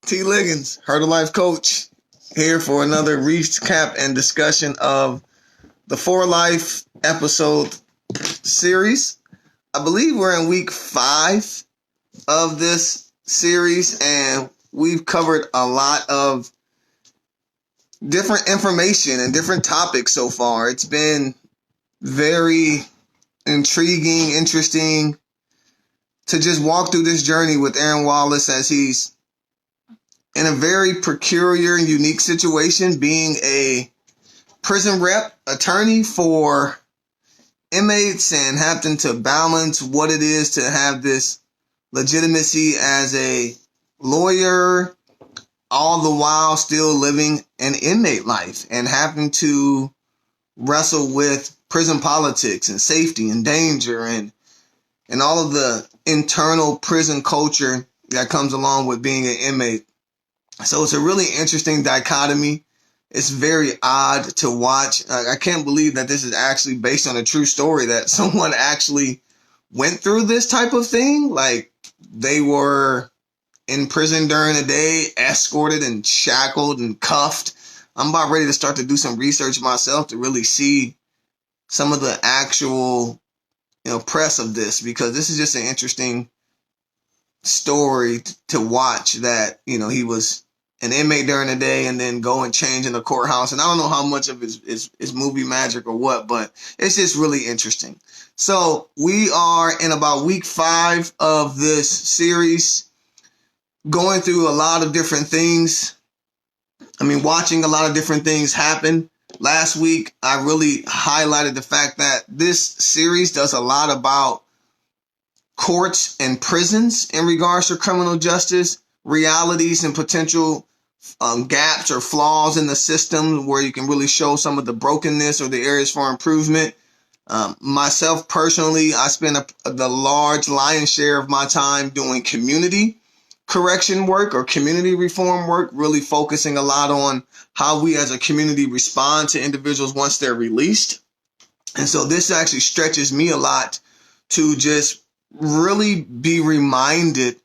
T. Liggins, Hurdle Life Coach, here for another recap and discussion of the For Life episode series. I believe we're in week 5 of this series, and we've covered a lot of different information and different topics so far. It's been very intriguing, interesting to just walk through this journey with Aaron Wallace as he's in a very peculiar and unique situation, being a prison rep attorney for inmates and having to balance what it is to have this legitimacy as a lawyer, all the while still living an inmate life and having to wrestle with prison politics and safety and danger and all of the internal prison culture that comes along with being an inmate. So it's a really interesting dichotomy. It's very odd to watch. I can't believe that this is actually based on a true story, that someone actually went through this type of thing. Like, they were in prison during the day, escorted and shackled and cuffed. I'm about ready to start to do some research myself to really see some of the actual, press of this, because this is just an interesting story to watch, that, he was an inmate during the day and then go and change in the courthouse. And I don't know how much of it is movie magic or what, but it's just really interesting. So we are in about week 5 of this series, going through a lot of different things. Watching a lot of different things happen. Last week, I really highlighted the fact that this series does a lot about courts and prisons in regards to criminal justice, realities and potential gaps or flaws in the system where you can really show some of the brokenness or the areas for improvement. Myself personally, I spend the large lion's share of my time doing community correction work or community reform work, really focusing a lot on how we as a community respond to individuals once they're released. And so this actually stretches me a lot to just really be reminded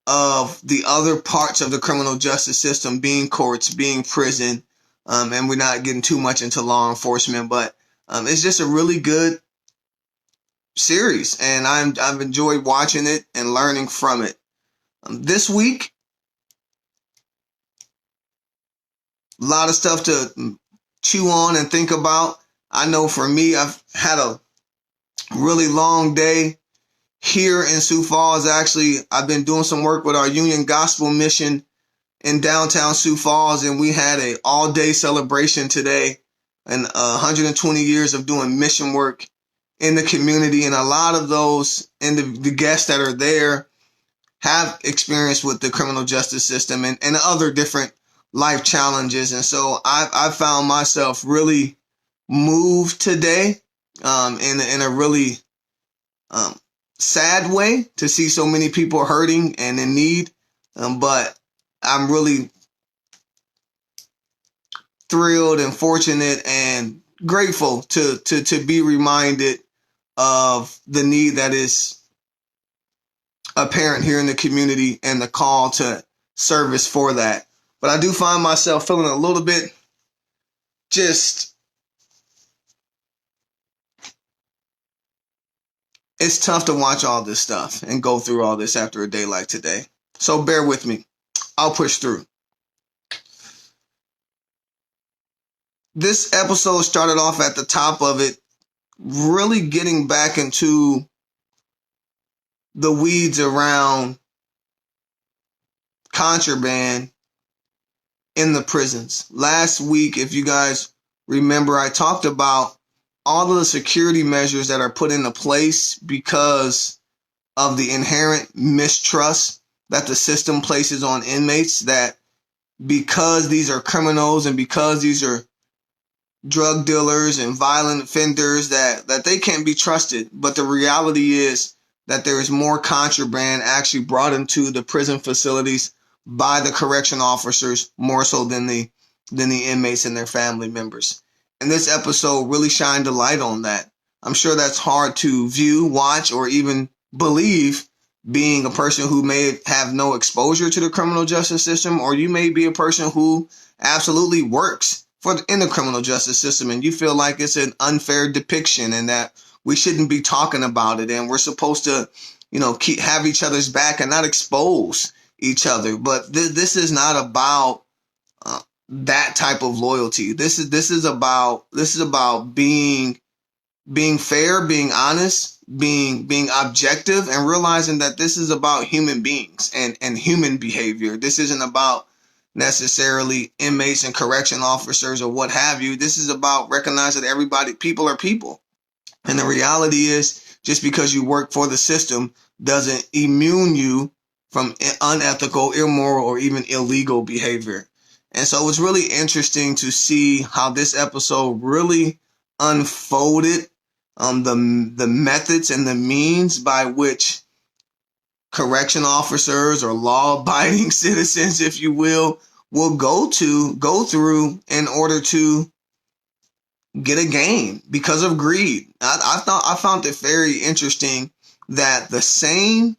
of the other parts of the criminal justice system, being courts, being prison, and we're not getting too much into law enforcement, but it's just a really good series, and I've enjoyed watching it and learning from it. This week, a lot of stuff to chew on and think about. I know for me, I've had a really long day here in Sioux Falls. Actually, I've been doing some work with our Union Gospel Mission in downtown Sioux Falls, and we had an all-day celebration today, and 120 years of doing mission work in the community. And a lot of those and the guests that are there have experience with the criminal justice system and other different life challenges. And so I found myself really moved today in a really sad way to see so many people hurting and in need. But I'm really thrilled and fortunate and grateful to be reminded of the need that is apparent here in the community and the call to service for that. But I do find myself feeling a little bit just, it's tough to watch all this stuff and go through all this after a day like today. So bear with me. I'll push through. This episode started off at the top of it, really getting back into the weeds around contraband in the prisons. Last week, if you guys remember, I talked about all of the security measures that are put into place because of the inherent mistrust that the system places on inmates, that because these are criminals and because these are drug dealers and violent offenders, that they can't be trusted. But the reality is that there is more contraband actually brought into the prison facilities by the correction officers, more so than the inmates and their family members. And this episode really shined a light on that. I'm sure that's hard to view, watch, or even believe being a person who may have no exposure to the criminal justice system, or you may be a person who absolutely works in the criminal justice system, and you feel like it's an unfair depiction and that we shouldn't be talking about it, and we're supposed to, have each other's back and not expose each other. But this is not about that type of loyalty. This is about being fair, being honest, being objective, and realizing that this is about human beings and human behavior. This isn't about necessarily inmates and correction officers or what have you. This is about recognizing that people are people. And the reality is, just because you work for the system doesn't immune you from unethical, immoral, or even illegal behavior. And so it's really interesting to see how this episode really unfolded the methods and the means by which correction officers or law-abiding citizens, if you will go through in order to get a gain because of greed. I found it very interesting that the same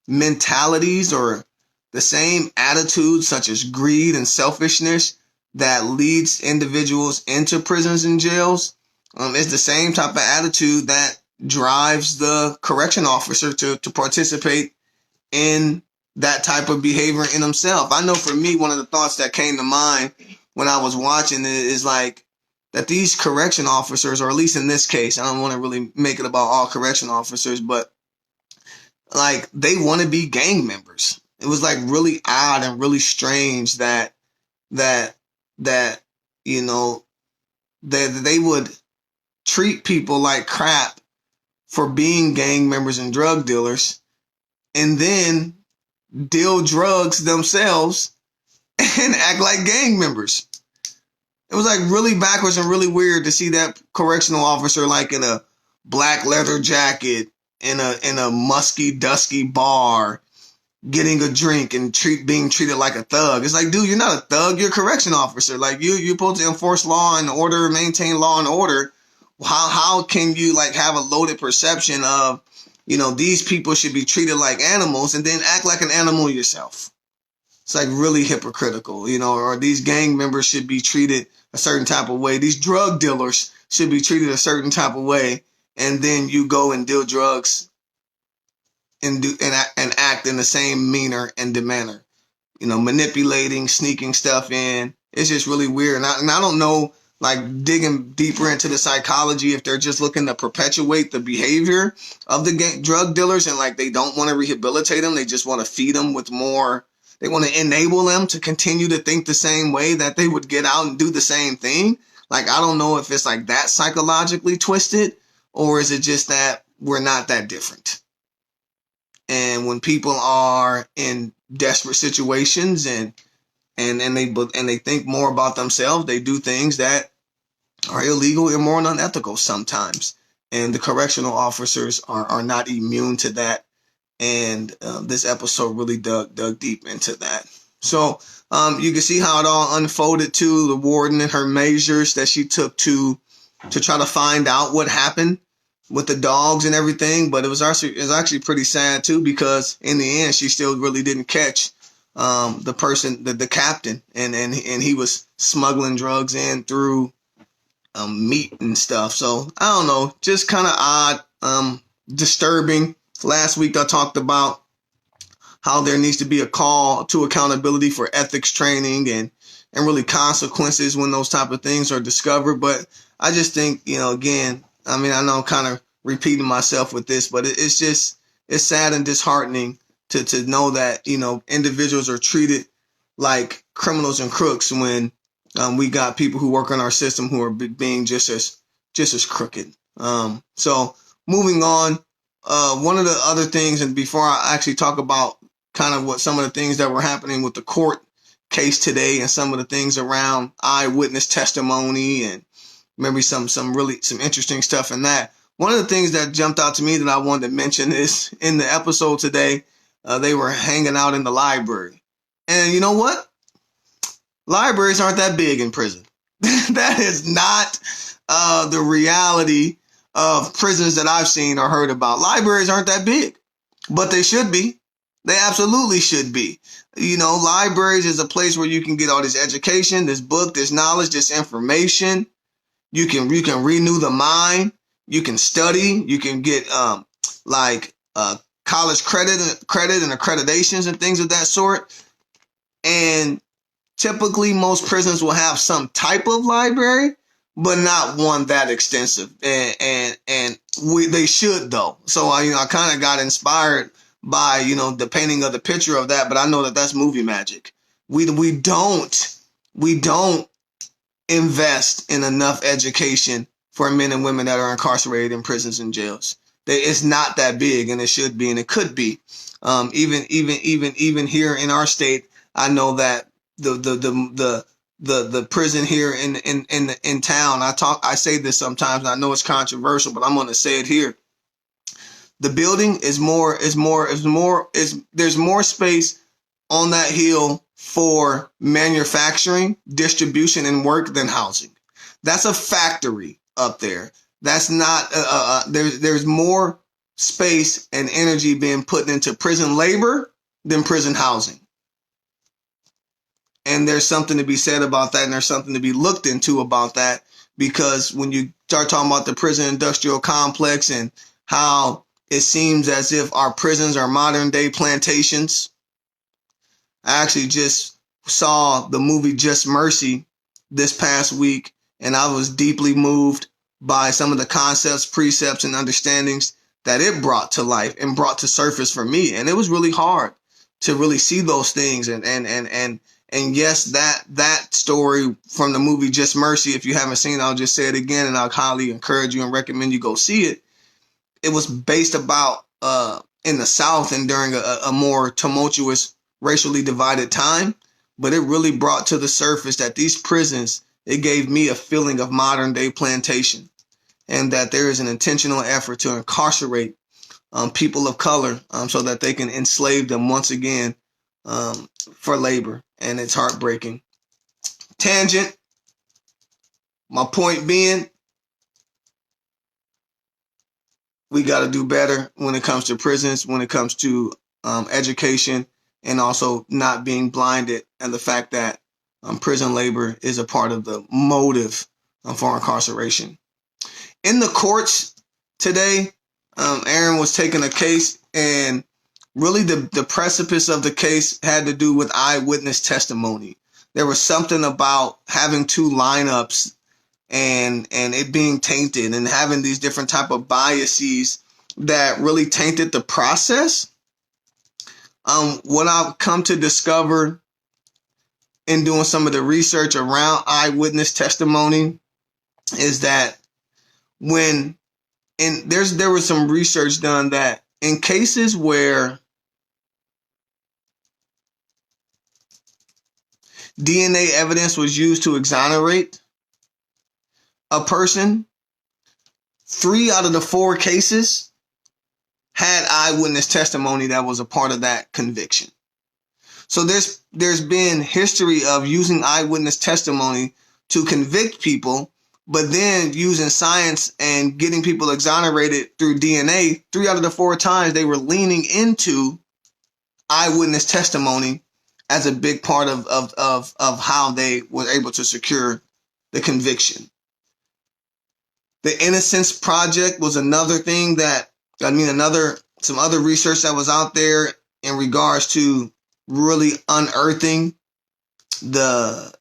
mentalities or the same attitudes, such as greed and selfishness, that leads individuals into prisons and jails, is the same type of attitude that drives the correction officer to participate in that type of behavior in himself. I know for me, one of the thoughts that came to mind when I was watching it is like that these correction officers, or at least in this case, I don't want to really make it about all correction officers, but like they want to be gang members. It was like really odd and really strange that you know that they would treat people like crap for being gang members and drug dealers, and then deal drugs themselves and act like gang members. It was like really backwards and really weird to see that correctional officer like in a black leather jacket in a musky, dusky bar getting a drink and being treated like a thug. It's like, dude, you're not a thug. You're a correction officer. Like you're supposed to enforce law and order, maintain law and order. How can you like have a loaded perception of, these people should be treated like animals and then act like an animal yourself? It's like really hypocritical, or these gang members should be treated a certain type of way. These drug dealers should be treated a certain type of way. And then you go and deal drugs and act in the same manner and demeanor, manipulating, sneaking stuff in. It's just really weird. And I don't know, like digging deeper into the psychology, if they're just looking to perpetuate the behavior of the drug dealers and like they don't want to rehabilitate them. They just want to feed them with more. They want to enable them to continue to think the same way that they would get out and do the same thing. Like, I don't know if it's like that psychologically twisted, or is it just that we're not that different? And when people are in desperate situations and they think more about themselves, they do things that are illegal, immoral, and unethical sometimes. And the correctional officers are not immune to that. And this episode really dug deep into that. So you can see how it all unfolded to the warden and her measures that she took to try to find out what happened with the dogs and everything. But it was actually pretty sad too, because in the end she still really didn't catch the person, the captain, and he was smuggling drugs in through meat and stuff. So I don't know, just kind of odd, disturbing. Last week I talked about how there needs to be a call to accountability for ethics training and really consequences when those type of things are discovered. But I just think, again, I mean, I know I'm kind of repeating myself with this, but it's sad and disheartening to know that, individuals are treated like criminals and crooks when we got people who work in our system who are being just as crooked. So moving on. One of the other things, and before I actually talk about kind of what some of the things that were happening with the court case today and some of the things around eyewitness testimony and maybe some interesting stuff in that. One of the things that jumped out to me that I wanted to mention is in the episode today, they were hanging out in the library. And you know what? Libraries aren't that big in prison. That is not the reality of prisons that I've seen or heard about. Libraries aren't that big. But they should be. They absolutely should be. You know, libraries is a place where you can get all this education, this book, this knowledge, this information. You can renew the mind. You can study. You can get college credit and accreditations and things of that sort. And typically, most prisons will have some type of library, but not one that extensive. And they should though. So I kind of got inspired by the painting of the picture of that. But I know that that's movie magic. We don't invest in enough education for men and women that are incarcerated in prisons and jails. It's not that big, and it should be, and it could be. Even here in our state, I know that the prison here in town. I say this sometimes, and I know it's controversial, but I'm going to say it here. The building there's more space on that hill for manufacturing, distribution, and work than housing. That's a factory up there. That's not there's more space and energy being put into prison labor than prison housing. And there's something to be said about that, and there's something to be looked into about that, because when you start talking about the prison industrial complex and how it seems as if our prisons are modern day plantations. I actually just saw the movie Just Mercy this past week, and I was deeply moved by some of the concepts, precepts, and understandings that it brought to life and brought to surface for me. And it was really hard to really see those things. And yes, that story from the movie Just Mercy, if you haven't seen it, I'll just say it again, and I'll highly encourage you and recommend you go see it. It was based about in the South and during a more tumultuous, racially divided time, but it really brought to the surface that these prisons, it gave me a feeling of modern day plantation, and that there is an intentional effort to incarcerate people of color so that they can enslave them once again for labor. And it's heartbreaking. Tangent. My point being, we got to do better when it comes to prisons, when it comes to education, and also not being blinded, and the fact that prison labor is a part of the motive for incarceration. In the courts today, Aaron was taking a case, and really the precipice of the case had to do with eyewitness testimony. There was something about having two lineups and it being tainted and having these different type of biases that really tainted the process. What I've come to discover in doing some of the research around eyewitness testimony is that there was some research done that in cases where DNA evidence was used to exonerate a person, 3 out of the 4 cases had eyewitness testimony that was a part of that conviction. So there's been history of using eyewitness testimony to convict people, but then using science and getting people exonerated through DNA. 3 out of the 4 times they were leaning into eyewitness testimony as a big part of how they were able to secure the conviction. The Innocence Project was another thing some other research that was out there in regards to really unearthing the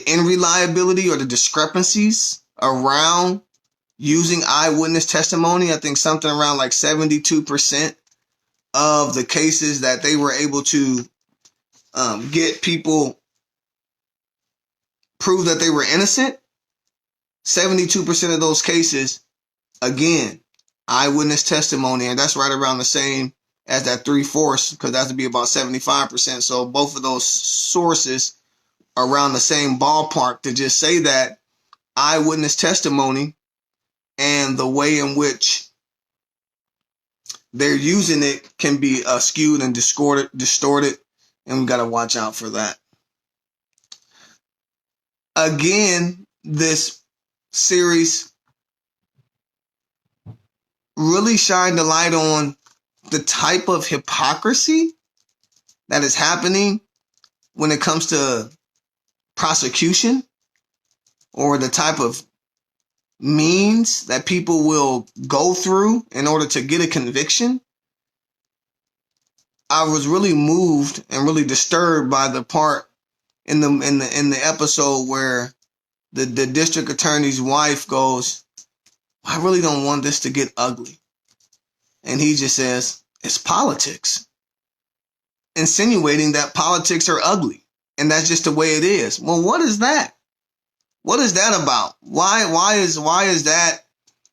unreliability or the discrepancies around using eyewitness testimony. I think something around like 72% of the cases that they were able to get people prove that they were innocent. 72% of those cases, again, eyewitness testimony, and that's right around the same as that 3/4, because that would be about 75%. So both of those sources are around the same ballpark to just say that eyewitness testimony and the way in which they're using it can be skewed and distorted, and we got to watch out for that. Again, this series really shined the light on the type of hypocrisy that is happening when it comes to prosecution, or the type of means that people will go through in order to get a conviction, I was really moved and really disturbed by the part in the episode where the district attorney's wife goes, I really don't want this to get ugly. And he just says, it's politics. Insinuating that politics are ugly. And that's just the way it is. Well, what is that? What is that about? Why is that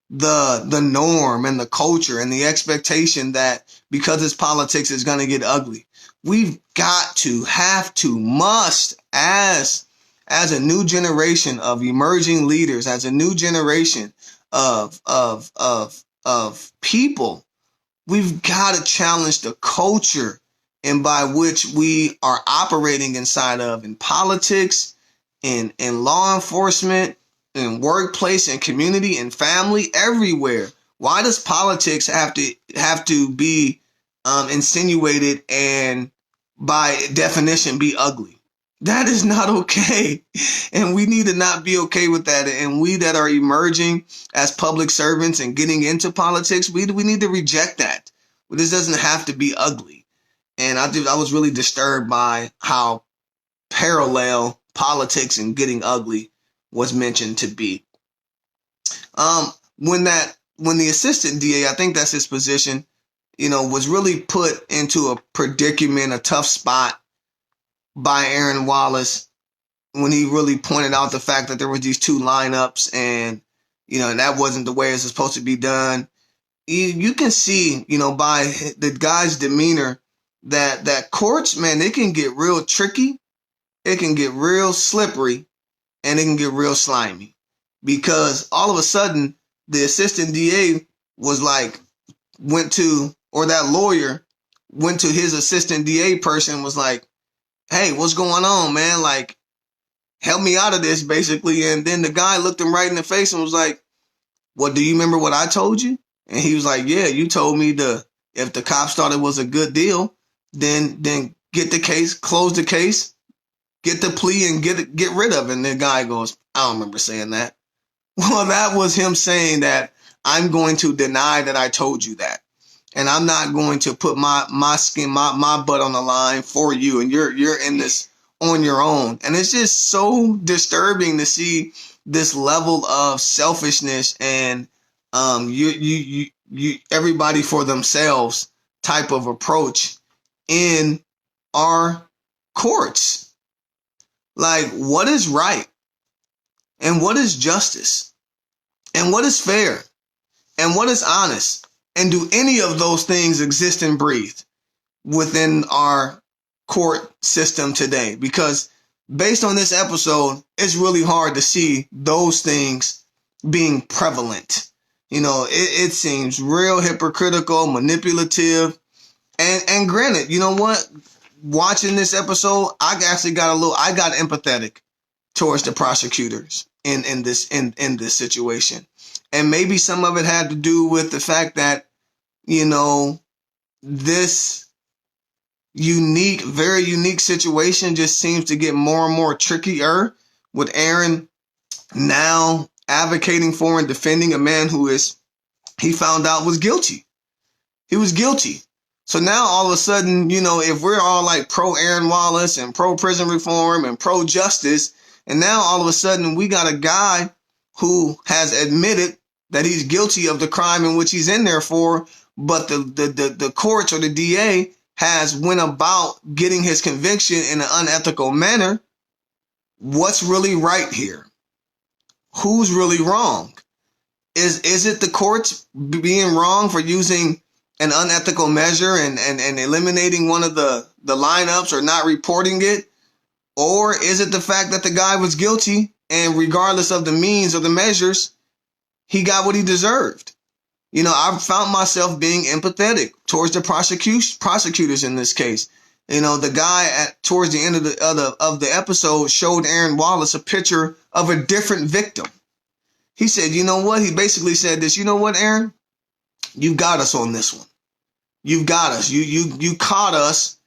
the norm and the culture and the expectation that because it's politics, it's going to get ugly? We've got to, have to, must, as a new generation of emerging leaders, as a new generation of people, we've got to challenge the culture and by which we are operating inside of, in politics, in law enforcement, in workplace, in community, in family, everywhere. Why does politics have to be insinuated and by definition be ugly? That is not okay. And we need to not be okay with that. And we that are emerging as public servants and getting into politics, we need to reject that. This doesn't have to be ugly. And I was really disturbed by how parallel politics and getting ugly was mentioned to be. When the assistant DA, I think that's his position, was really put into a predicament, a tough spot by Aaron Wallace, when he really pointed out the fact that there were these two lineups and that wasn't the way it's supposed to be done. You can see, by the guy's demeanor that courts, man, they can get real tricky. It can get real slippery, and it can get real slimy, because all of a sudden the assistant DA was like, that lawyer went to his assistant DA person, was like, hey, what's going on, man? Like, help me out of this, basically. And then the guy looked him right in the face and was like, well, do you remember what I told you? And he was like, yeah, you told me if the cops thought it was a good deal, then get the case, close the case, get the plea and get rid of it. And the guy goes, I don't remember saying that. Well, that was him saying that I'm going to deny that I told you that. And I'm not going to put my skin, my butt on the line for you. And you're in this on your own. And it's just so disturbing to see this level of selfishness and you everybody for themselves type of approach in our courts. Like, what is right? And what is justice? And what is fair? And what is honest? And do any of those things exist and breathe within our court system today? Because based on this episode, it's really hard to see those things being prevalent. It seems real hypocritical, manipulative. And granted, you know what? Watching this episode, I got empathetic towards the prosecutors in this situation. And maybe some of it had to do with the fact that, this very unique situation just seems to get more and more trickier, with Aaron now advocating for and defending a man who he found out was guilty. He was guilty. So now all of a sudden, if we're all like pro Aaron Wallace and pro prison reform and pro justice, and now all of a sudden we got a guy who has admitted that he's guilty of the crime in which he's in there for, but the courts or the DA has went about getting his conviction in an unethical manner. What's really right here? Who's really wrong? Is it the courts being wrong for using an unethical measure and eliminating one of the lineups or not reporting it? Or is it the fact that the guy was guilty and regardless of the means or the measures, he got what he deserved? I found myself being empathetic towards the prosecutors in this case. The guy towards the end of the episode showed Aaron Wallace a picture of a different victim. He said, you know what? He basically said this, you know what, Aaron? You got us on this one. You've got us. You caught us,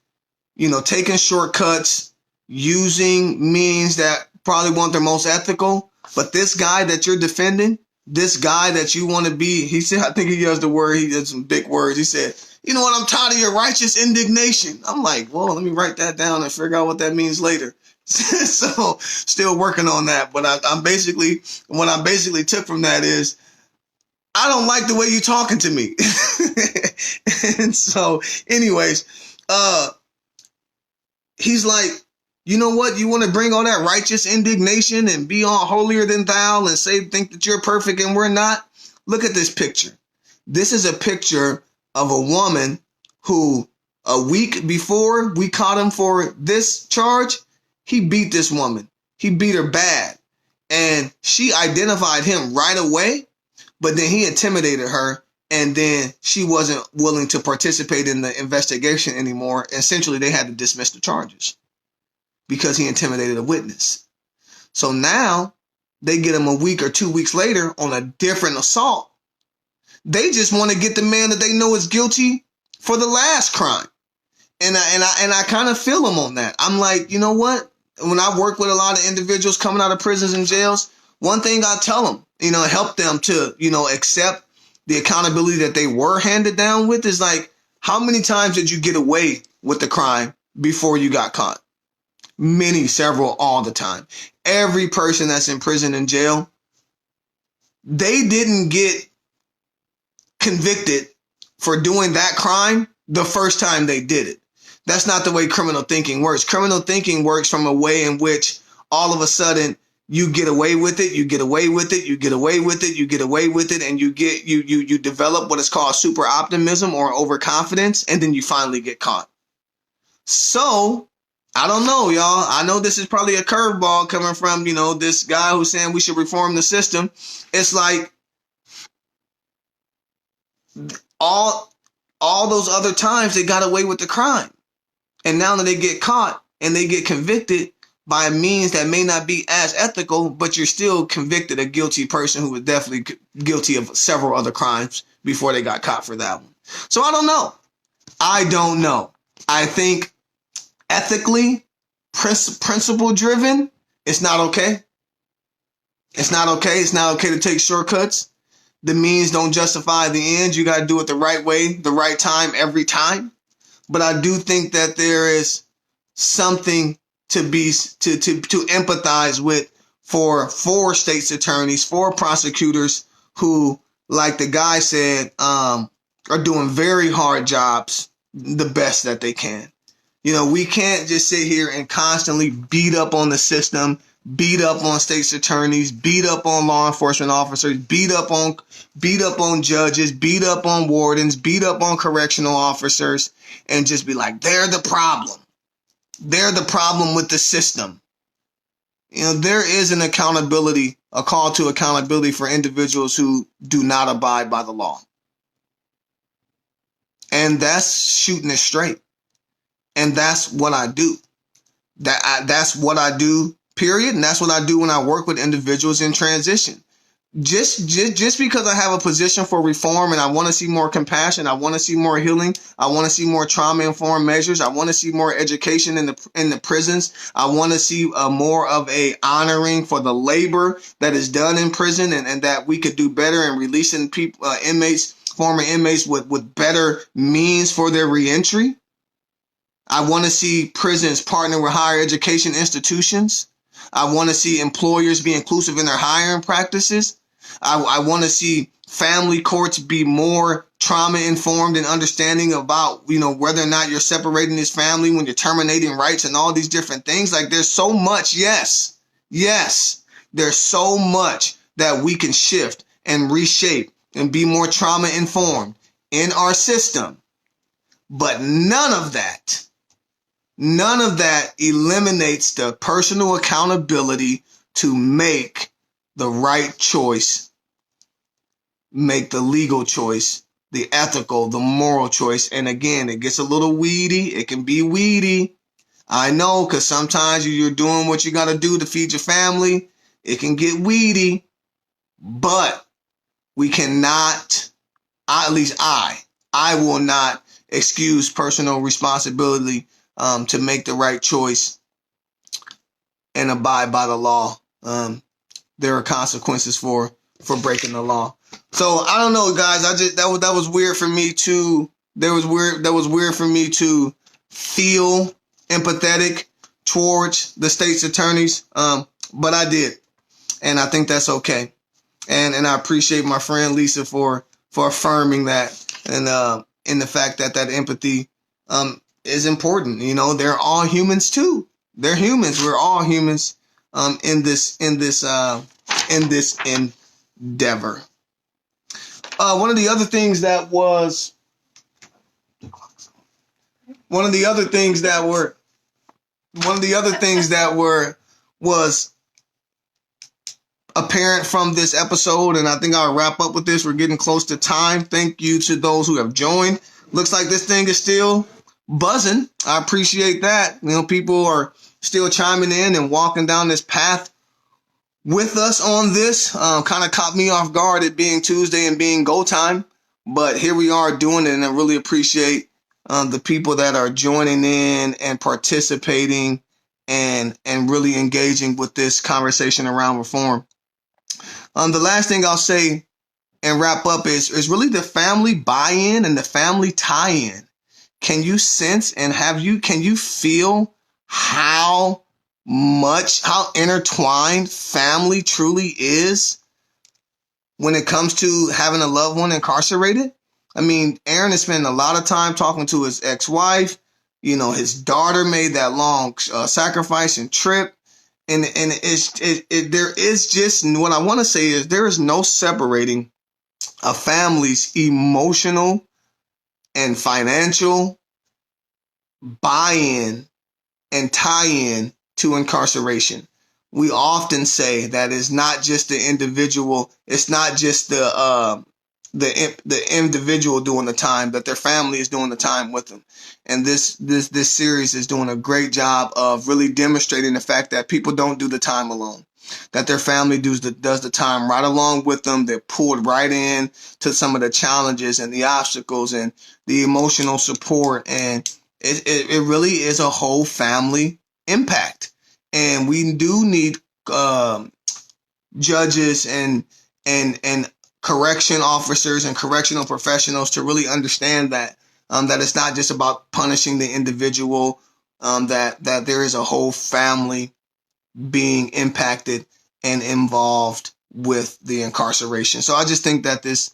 taking shortcuts, using means that probably weren't the most ethical. But this guy that you're defending, this guy that you want to be, he said, I think he used the word, he did some big words. He said, you know what, I'm tired of your righteous indignation. I'm like, well, let me write that down and figure out what that means later. So still working on that. But what I basically took from that is, I don't like the way you're talking to me. And so, anyways, he's like, you know what? You want to bring all that righteous indignation and be all holier than thou and think that you're perfect and we're not? Look at this picture. This is a picture of a woman who, a week before we caught him for this charge, he beat this woman. He beat her bad. And she identified him right away, but then he intimidated her. And then she wasn't willing to participate in the investigation anymore. Essentially, they had to dismiss the charges because he intimidated a witness. So now they get him a week or 2 weeks later on a different assault. They just want to get the man that they know is guilty for the last crime. And I kind of feel him on that. I'm like, you know what? When I work with a lot of individuals coming out of prisons and jails, one thing I tell them, help them to, accept the accountability that they were handed down with is like, how many times did you get away with the crime before you got caught? Many, several, all the time. Every person that's in prison and jail, they didn't get convicted for doing that crime the first time they did it. That's not the way criminal thinking works. Criminal thinking works from a way in which all of a sudden you get away with it, you get away with it, you get away with it, you get away with it, and you develop what is called super optimism or overconfidence, and then you finally get caught. So, I don't know, y'all. I know this is probably a curveball coming from, this guy who's saying we should reform the system. It's like all those other times they got away with the crime. And now that they get caught and they get convicted by a means that may not be as ethical, but you're still convicted a guilty person who was definitely guilty of several other crimes before they got caught for that one. So I don't know. I think ethically, principle driven, it's not okay. It's not okay. It's not okay to take shortcuts. The means don't justify the ends. You got to do it the right way, the right time, every time. But I do think that there is something to empathize with for state's attorneys, for prosecutors who, like the guy said, are doing very hard jobs, the best that they can. We can't just sit here and constantly beat up on the system, beat up on state's attorneys, beat up on law enforcement officers, beat up on judges, beat up on wardens, beat up on correctional officers, and just be like, they're the problem. They're the problem with the system. There is an accountability, a call to accountability for individuals who do not abide by the law. And that's shooting it straight. And that's what I do. That's what I do, period. And that's what I do when I work with individuals in transition. Just because I have a position for reform and I want to see more compassion, I want to see more healing, I want to see more trauma-informed measures, I want to see more education in the prisons, I want to see more of a honoring for the labor that is done in prison, and that we could do better in releasing people, former inmates with better means for their reentry. I want to see prisons partner with higher education institutions. I want to see employers be inclusive in their hiring practices. I want to see family courts be more trauma informed and understanding about, whether or not you're separating this family when you're terminating rights and all these different things. Like, there's so much. Yes, there's so much that we can shift and reshape and be more trauma informed in our system. But none of that eliminates the personal accountability to make the right choice, make the legal choice, the ethical, the moral choice. And again, it gets a little weedy. It can be weedy. I know, because sometimes you're doing what you got to do to feed your family. It can get weedy, but we cannot, at least I will not excuse personal responsibility to make the right choice and abide by the law. There are consequences for breaking the law. So I don't know, guys. That was weird for me to. That was weird for me to feel empathetic towards the state's attorneys. But I did, and I think that's okay. And I appreciate my friend Lisa for affirming that, and in the fact that empathy is important. You know, they're all humans too. They're humans. We're all humans in this endeavor. One of the other things that was apparent from this episode, and I think I'll wrap up with this. We're getting close to time. Thank you to those who have joined. Looks like this thing is still buzzing. I appreciate that. You know, people are still chiming in and walking down this path with us on this. Kind of caught me off guard, it being Tuesday and being go time, but here we are doing it, and I really appreciate the people that are joining in and participating and really engaging with this conversation around reform. The last thing I'll say and wrap up is really the family buy-in and the family tie-in. Can you sense and can you feel how intertwined family truly is when it comes to having a loved one incarcerated? I mean, Aaron is spending a lot of time talking to his ex-wife. You know, his daughter made that long sacrifice and trip. And there is just, what I want to say is there is no separating a family's emotional and financial buy-in and tie-in to incarceration. We often say that it's not just the individual, it's not just the individual doing the time, that their family is doing the time with them. And this series is doing a great job of really demonstrating the fact that people don't do the time alone, that their family does the time right along with them. They're pulled right in to some of the challenges and the obstacles and the emotional support. And it really is a whole family impact. And we do need judges and correction officers and correctional professionals to really understand that it's not just about punishing the individual, that there is a whole family being impacted and involved with the incarceration. So I just think that this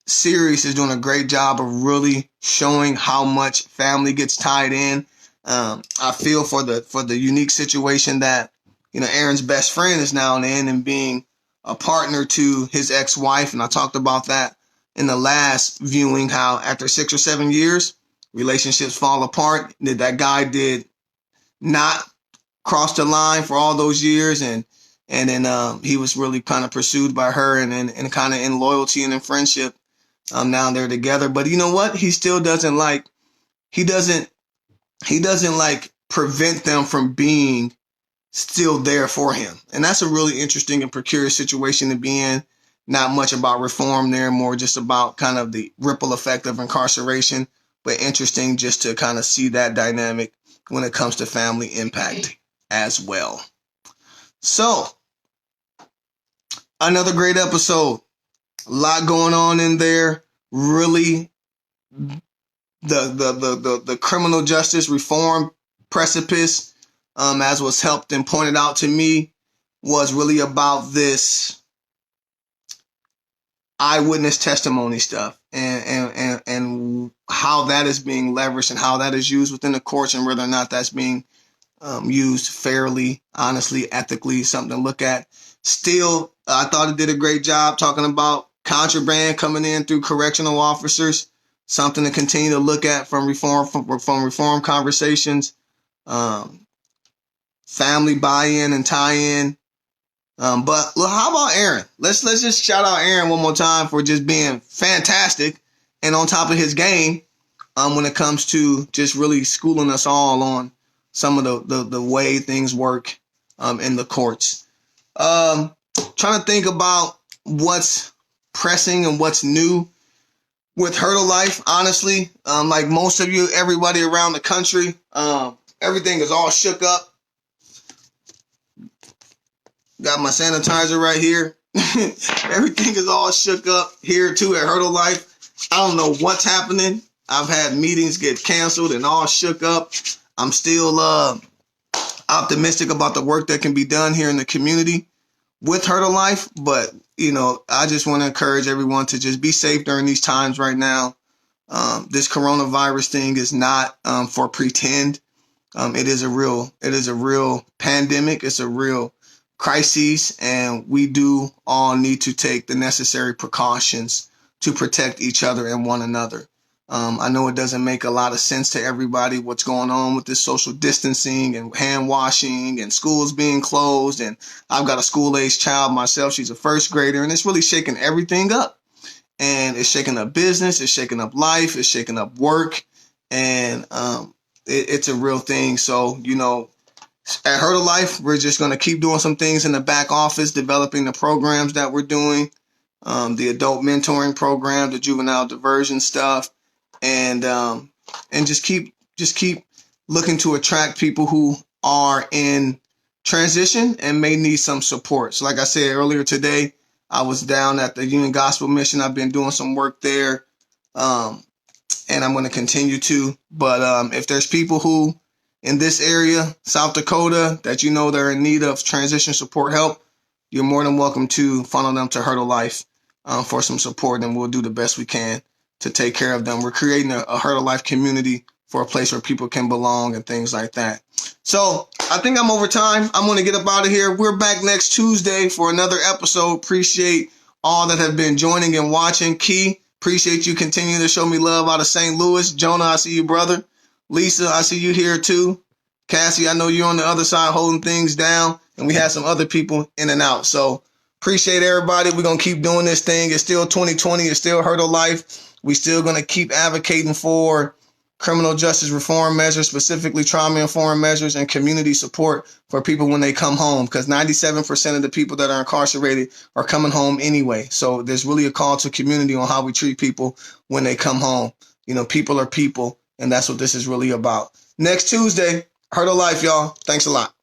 series is doing a great job of really showing how much family gets tied in. I feel for the unique situation that, you know, Aaron's best friend is now in, and being a partner to his ex-wife. And I talked about that in the last viewing, how after 6 or 7 years, relationships fall apart. That guy did not cross the line for all those years. And then he was really kind of pursued by her, and kind of in loyalty and in friendship. Now they're together. But you know what? He still doesn't prevent them from being still there for him. And that's a really interesting and precarious situation to be in. Not much about reform there, more just about kind of the ripple effect of incarceration, but interesting just to kind of see that dynamic when it comes to family impact as well. So, another great episode. A lot going on in there. Really, the criminal justice reform precipice, as was helped and pointed out to me, was really about this eyewitness testimony stuff, and how that is being leveraged and how that is used within the courts, and whether or not that's being used fairly, honestly, ethically, something to look at. Still, I thought it did a great job talking about contraband coming in through correctional officers, something to continue to look at from reform conversations. Family buy-in and tie-in. But look, how about Aaron? Let's just shout out Aaron one more time for just being fantastic and on top of his game when it comes to just really schooling us all on some of the way things work in the courts. Trying to think about what's pressing and what's new. with Hurdle Life, honestly, like most of you, everybody around the country, everything is all shook up. Got my sanitizer right here. Everything is all shook up here too at Hurdle Life. I don't know what's happening. I've had meetings get canceled and all shook up. I'm still optimistic about the work that can be done here in the community with Hurdle Life, but I just want to encourage everyone to just be safe during these times right now. This coronavirus thing is not for pretend. It is a real pandemic. It's a real crisis, and we do all need to take the necessary precautions to protect each other and one another. I know it doesn't make a lot of sense to everybody what's going on with this social distancing and hand washing and schools being closed. And I've got a school-age child myself. She's a first grader, and it's really shaking everything up. And it's shaking up business. It's shaking up life. It's shaking up work. And it's a real thing. So, at Hurdle Life, we're just going to keep doing some things in the back office, developing the programs that we're doing, the adult mentoring program, the juvenile diversion stuff, and just keep looking to attract people who are in transition and may need some support. So like I said earlier today, I was down at the Union Gospel Mission. I've been doing some work there, and I'm going to continue to. But if there's people who in this area, South Dakota, that they're in need of transition support help, you're more than welcome to funnel them to Hurdle Life for some support, and we'll do the best we can to take care of them. We're creating a Hurdle Life community for a place where people can belong and things like that. So I think I'm over time. I'm going to get up out of here. We're back next Tuesday for another episode. Appreciate all that have been joining and watching. Key, appreciate you continuing to show me love out of St. Louis. Jonah, I see you, brother. Lisa, I see you here too. Cassie, I know you're on the other side holding things down, and we had some other people in and out. So appreciate everybody. We're going to keep doing this thing. It's still 2020. It's still Hurdle Life. We're still going to keep advocating for criminal justice reform measures, specifically trauma-informed measures, and community support for people when they come home, because 97% of the people that are incarcerated are coming home anyway. So there's really a call to community on how we treat people when they come home. People are people, and that's what this is really about. Next Tuesday, Hurdle Life, y'all. Thanks a lot.